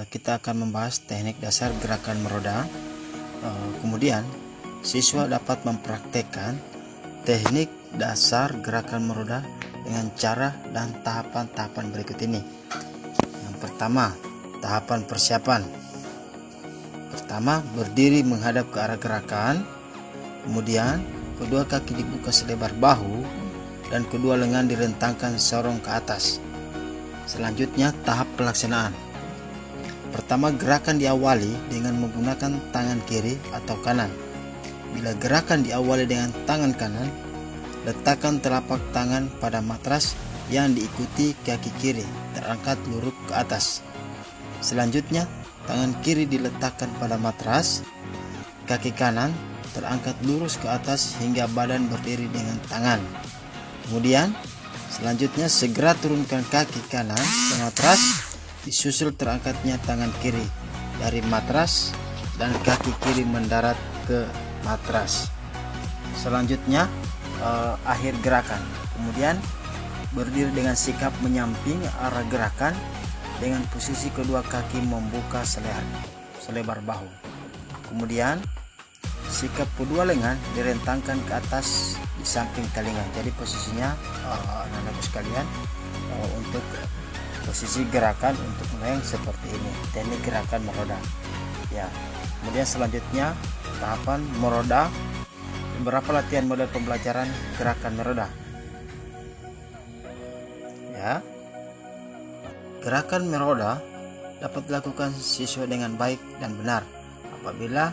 kita akan membahas teknik dasar gerakan meroda. Kemudian siswa dapat mempraktekkan teknik dasar gerakan meroda dengan cara dan tahapan-tahapan berikut ini. Yang pertama, tahapan persiapan. Pertama, berdiri menghadap ke arah gerakan. Kemudian kedua kaki dibuka selebar bahu dan kedua lengan direntangkan sorong ke atas. Selanjutnya tahap pelaksanaan. Pertama, gerakan diawali dengan menggunakan tangan kiri atau kanan. Bila gerakan diawali dengan tangan kanan, letakkan telapak tangan pada matras yang diikuti kaki kiri terangkat lurus ke atas. Selanjutnya, tangan kiri diletakkan pada matras, kaki kanan terangkat lurus ke atas hingga badan berdiri dengan tangan. Kemudian, selanjutnya segera turunkan kaki kanan ke matras, disusul terangkatnya tangan kiri dari matras dan kaki kiri mendarat ke matras. Selanjutnya, akhir gerakan. Kemudian, berdiri dengan sikap menyamping arah gerakan dengan posisi kedua kaki membuka selebar bahu. Kemudian, sikap kedua lengan direntangkan ke atas di samping telinga. Jadi posisinya anak-anak sekalian, untuk posisi gerakan untuk melayang seperti ini, teknik gerakan meroda. Ya. Kemudian selanjutnya tahapan meroda. Beberapa latihan model pembelajaran gerakan meroda. Ya. Gerakan meroda dapat dilakukan siswa dengan baik dan benar apabila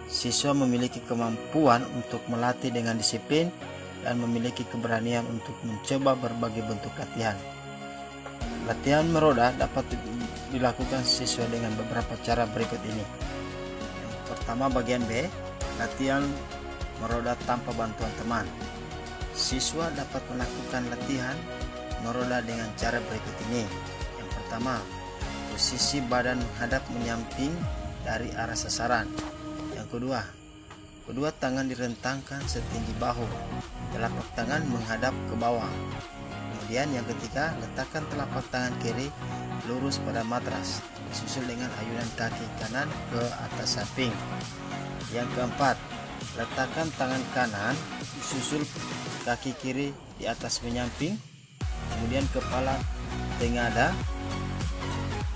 siswa memiliki kemampuan untuk melatih dengan disiplin dan memiliki keberanian untuk mencoba berbagai bentuk latihan. Latihan meroda dapat dilakukan siswa dengan beberapa cara berikut ini. Pertama, bagian B, latihan meroda tanpa bantuan teman. Siswa dapat melakukan latihan meroda dengan cara berikut ini. Yang pertama, posisi badan menghadap menyamping dari arah sasaran. Yang kedua, kedua tangan direntangkan setinggi bahu, telapak tangan menghadap ke bawah. Kemudian yang ketiga, letakkan telapak tangan kiri lurus pada matras, disusul dengan ayunan kaki kanan ke atas samping. Yang keempat, letakkan tangan kanan disusul kaki kiri di atas menyamping, kemudian kepala tengada.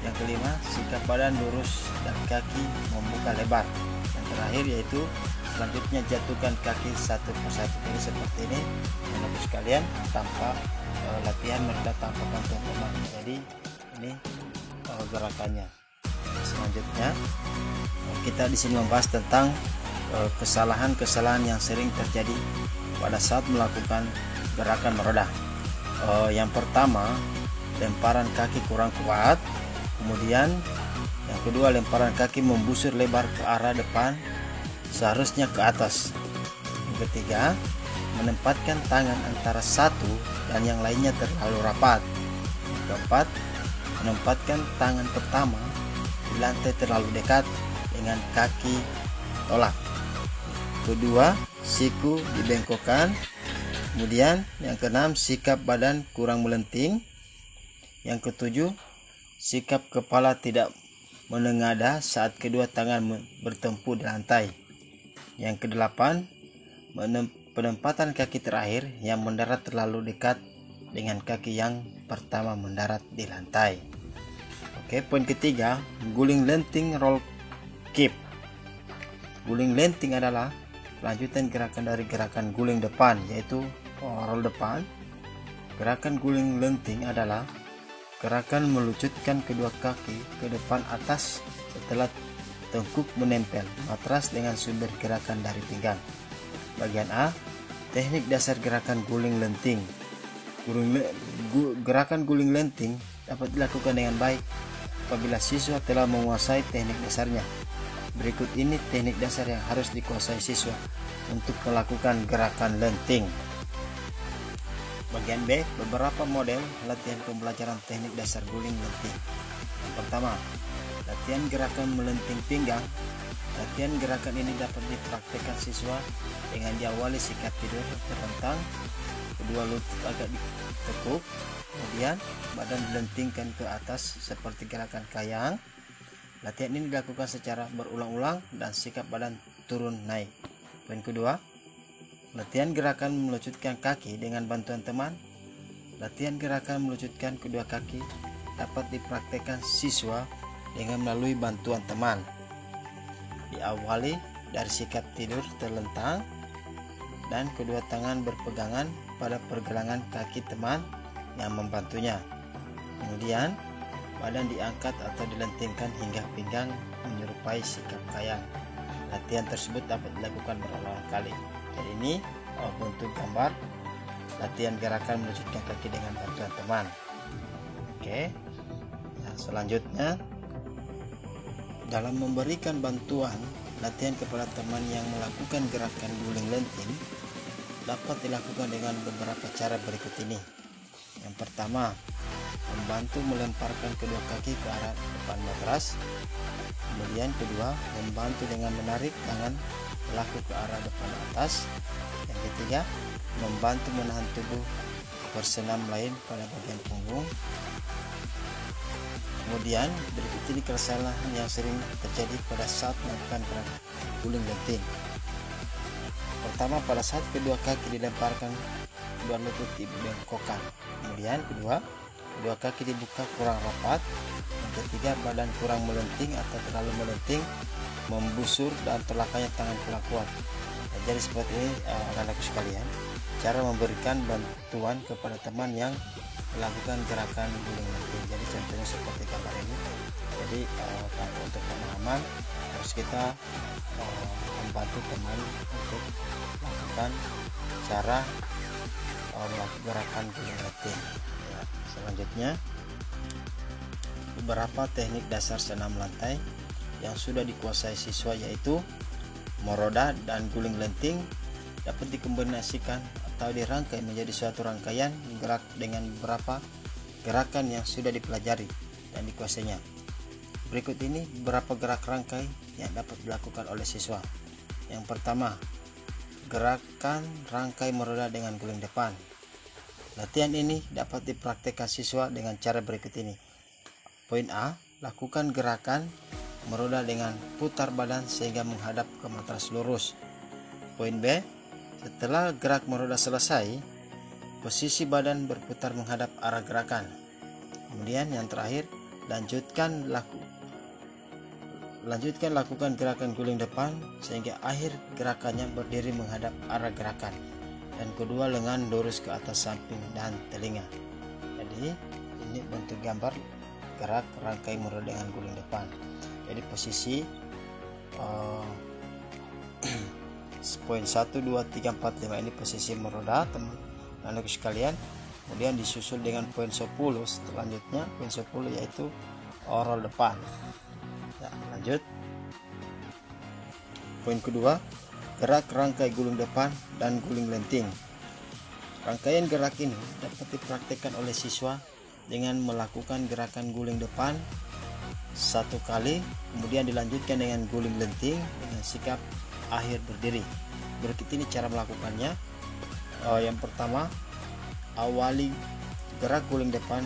Yang kelima, sikap badan lurus dan kaki membuka lebar. Yang terakhir yaitu selanjutnya jatuhkan kaki satu persatu. Jadi seperti ini anak-anak sekalian, tanpa latihan meroda tanpa bantuan teman. Jadi ini gerakannya. Selanjutnya kita di sini membahas tentang kesalahan-kesalahan yang sering terjadi pada saat melakukan gerakan meroda. Yang pertama, lemparan kaki kurang kuat. Kemudian yang kedua, lemparan kaki membusur lebar ke arah depan, seharusnya ke atas. Yang ketiga, menempatkan tangan antara satu dan yang lainnya terlalu rapat. Yang keempat, menempatkan tangan pertama di lantai terlalu dekat dengan kaki tolak. Kedua, siku dibengkokkan. Kemudian yang keenam, sikap badan kurang melenting. Yang ketujuh, sikap kepala tidak menengadah saat kedua tangan bertempu di lantai. Yang kedelapan, penempatan kaki terakhir yang mendarat terlalu dekat dengan kaki yang pertama mendarat di lantai. Oke, poin ketiga, guling lenting roll keep. Guling lenting adalah lanjutan gerakan dari gerakan guling depan, yaitu roll depan. Gerakan guling lenting adalah gerakan melucutkan kedua kaki ke depan atas setelah tengkuk menempel matras dengan sumber gerakan dari pinggang. Bagian A, teknik dasar gerakan guling lenting. Gerakan guling lenting dapat dilakukan dengan baik apabila siswa telah menguasai teknik dasarnya. Berikut ini teknik dasar yang harus dikuasai siswa untuk melakukan gerakan lenting. Bagian B, beberapa model latihan pembelajaran teknik dasar guling lenting. Yang pertama, latihan gerakan melenting pinggang. Latihan gerakan ini dapat dipraktikkan siswa dengan diawali sikap tidur terlentang, kedua lutut agak ditekuk, kemudian badan dilentingkan ke atas seperti gerakan kayang, Latihan ini dilakukan secara berulang-ulang dan sikap badan turun naik. Poin kedua, latihan gerakan melucutkan kaki dengan bantuan teman. Latihan gerakan melucutkan kedua kaki dapat dipraktekkan siswa dengan melalui bantuan teman. Diawali dari sikap tidur terlentang dan kedua tangan berpegangan pada pergelangan kaki teman yang membantunya. Kemudian badan diangkat atau dilentingkan hingga pinggang menyerupai sikap kayang. Latihan tersebut dapat dilakukan berulang kali. Jadi ini bentuk gambar latihan gerakan melucutkan kaki dengan bantuan teman. Oke. Nah, selanjutnya, dalam memberikan bantuan latihan kepada teman yang melakukan gerakan guling lenting dapat dilakukan dengan beberapa cara berikut ini. Yang pertama, membantu melemparkan kedua kaki ke arah depan matras. Kemudian kedua, membantu dengan menarik tangan pelaku ke arah depan atas. Yang ketiga, membantu menahan tubuh bersenam lain pada bagian punggung. Kemudian berikut ini kesalahan yang sering terjadi pada saat melakukan gerakan guling lenting. Pertama, pada saat kedua kaki dilemparkan, kedua lutut dibengkokkan. Kemudian kedua kaki dibuka kurang rapat. Yang ketiga, badan kurang melenting atau terlalu melenting, membusur dan terlakanya tangan kurang kuat. Nah, jadi seperti ini anak-anakku sekalian, cara memberikan bantuan kepada teman yang melakukan gerakan guling lenting. Jadi contohnya seperti gambar ini. Jadi untuk pemahaman harus kita membantu teman untuk melakukan cara melakukan gerakan guling lenting. Ya, selanjutnya, beberapa teknik dasar senam lantai yang sudah dikuasai siswa yaitu meroda dan guling lenting dapat dikombinasikan atau dirangkai menjadi suatu rangkaian gerak dengan beberapa gerakan yang sudah dipelajari dan dikuasainya. Berikut ini beberapa gerak rangkai yang dapat dilakukan oleh siswa. Yang pertama, gerakan rangkai meroda dengan guling depan. Latihan ini dapat dipraktekkan siswa dengan cara berikut ini. Poin A, lakukan gerakan meroda dengan putar badan sehingga menghadap ke matras lurus. Poin B, setelah gerak meroda selesai, posisi badan berputar menghadap arah gerakan. Kemudian yang terakhir, lanjutkan lakukan gerakan guling depan sehingga akhir gerakannya berdiri menghadap arah gerakan. Dan kedua lengan lurus ke atas samping dan telinga. Jadi ini bentuk gambar gerak rangkai meroda dengan guling depan. Jadi posisi poin 1, 2, 3, 4, 5 ini posisi meroda teman-teman sekalian. Kemudian disusul dengan poin 10 selanjutnya, poin 10 yaitu roll depan. Ya, lanjut. Poin kedua, gerak rangkai guling depan dan guling lenting. Rangkaian gerak ini dapat dipraktikkan oleh siswa dengan melakukan gerakan guling depan satu kali, kemudian dilanjutkan dengan guling lenting dengan sikap akhir berdiri. Berikut ini cara melakukannya. Yang pertama, awali gerak guling depan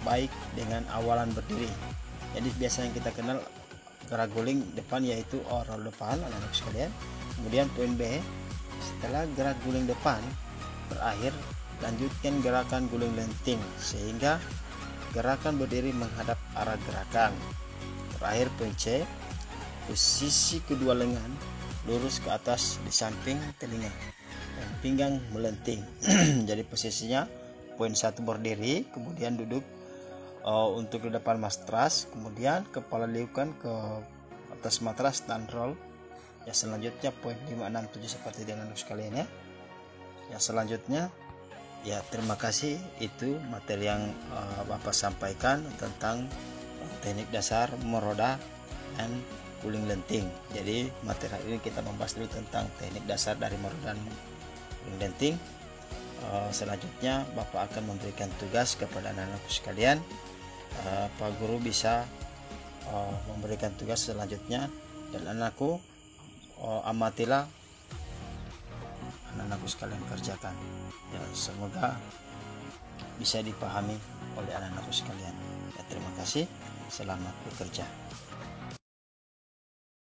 baik dengan awalan berdiri. Jadi biasa yang kita kenal gerak guling depan yaitu roll depan, anak-anak sekalian. Kemudian poin B, setelah gerak guling depan berakhir, lanjutkan gerakan guling lenting sehingga gerakan berdiri menghadap arah gerakan. Terakhir poin C, posisi kedua lengan lurus ke atas di samping telinga dan pinggang melenting. Jadi posisinya poin 1 berdiri, kemudian duduk untuk di depan matras, kemudian kepala liukan ke atas matras dan roll. Ya, selanjutnya poin 5, 6, 7 seperti dengan anak sekalian ya. Ya, selanjutnya ya, terima kasih, itu materi yang Bapak sampaikan tentang teknik dasar meroda dan guling lenting. Jadi materi ini kita membahas dulu tentang teknik dasar dari meroda dan guling lenting. Selanjutnya Bapak akan memberikan tugas kepada anak-anak sekalian. Pak Guru bisa memberikan tugas selanjutnya, dan anakku amatilah anak-anakku sekalian kerjakan. Ya, semoga bisa dipahami oleh anak-anakku sekalian. Ya, terima kasih. Selamat bekerja.